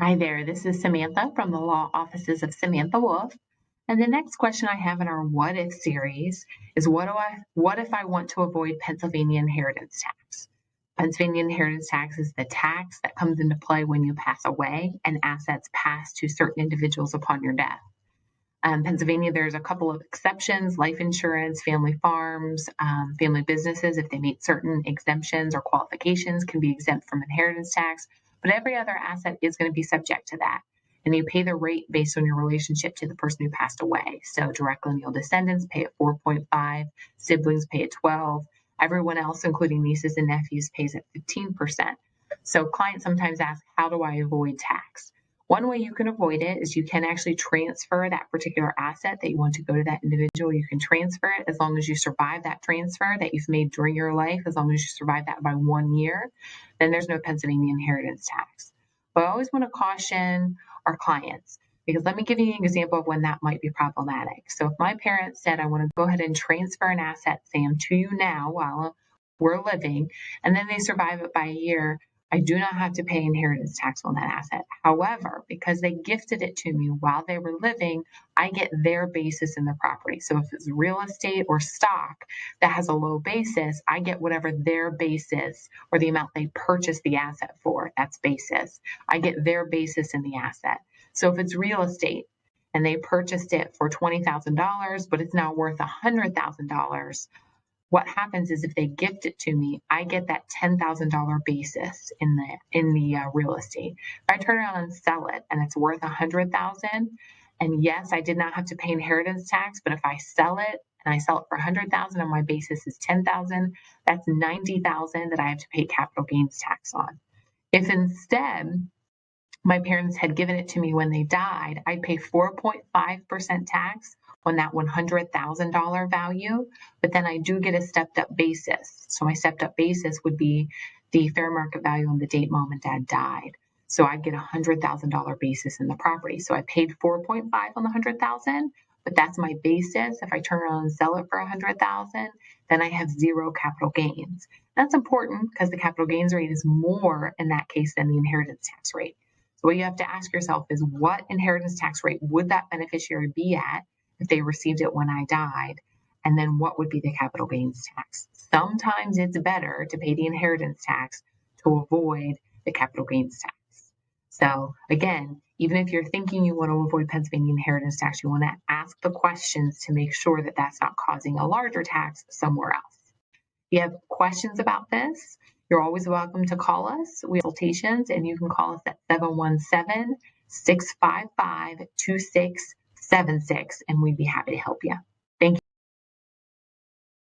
Hi there, this is Samantha from the law offices of Samantha Wolfe. And the next question I have in our What If series is what if I want to avoid Pennsylvania inheritance tax? Pennsylvania inheritance tax is the tax that comes into play when you pass away and assets pass to certain individuals upon your death. Pennsylvania, there's a couple of exceptions: life insurance, family farms, family businesses, if they meet certain exemptions or qualifications, can be exempt from inheritance tax. But every other asset is going to be subject to that. And you pay the rate based on your relationship to the person who passed away. So direct lineal descendants pay at 4.5, siblings pay at 12, everyone else, including nieces and nephews, pays at 15%. So clients sometimes ask, how do I avoid tax? One way you can avoid it is you can actually transfer that particular asset that you want to go to that individual. You can transfer it as long as you survive that transfer that you've made during your life, as long as you survive that by 1 year, then there's no Pennsylvania inheritance tax. But I always want to caution our clients, because let me give you an example of when that might be problematic. So if my parents said, I want to go ahead and transfer an asset, Sam, to you now while we're living, and then they survive it by a year, I do not have to pay inheritance tax on that asset. However, because they gifted it to me while they were living, I get their basis in the property. So if it's real estate or stock that has a low basis, I get whatever their basis or the amount they purchased the asset for. That's basis. I get their basis in the asset. So if it's real estate and they purchased it for $20,000, but it's now worth $100,000, what happens is if they gift it to me, I get that $10,000 basis in the real estate. If I turn around and sell it and it's worth $100,000, and yes, I did not have to pay inheritance tax, but if I sell it and I sell it for $100,000 and my basis is $10,000, that's $90,000 that I have to pay capital gains tax on. If instead my parents had given it to me when they died, I'd pay 4.5% tax on that $100,000 value, but then I do get a stepped up basis. So my stepped up basis would be the fair market value on the date mom and dad died. So I'd get $100,000 basis in the property. So I paid 4.5 on the 100,000, but that's my basis. If I turn around and sell it for 100,000, then I have zero capital gains. That's important because the capital gains rate is more in that case than the inheritance tax rate. So what you have to ask yourself is, what inheritance tax rate would that beneficiary be at if they received it when I died? And then what would be the capital gains tax? Sometimes it's better to pay the inheritance tax to avoid the capital gains tax. So again, even if you're thinking you want to avoid Pennsylvania inheritance tax, you want to ask the questions to make sure that that's not causing a larger tax somewhere else. If you have questions about this, you're always welcome to call us. We have consultations, and you can call us at 717-655-2676, and we'd be happy to help you. Thank you.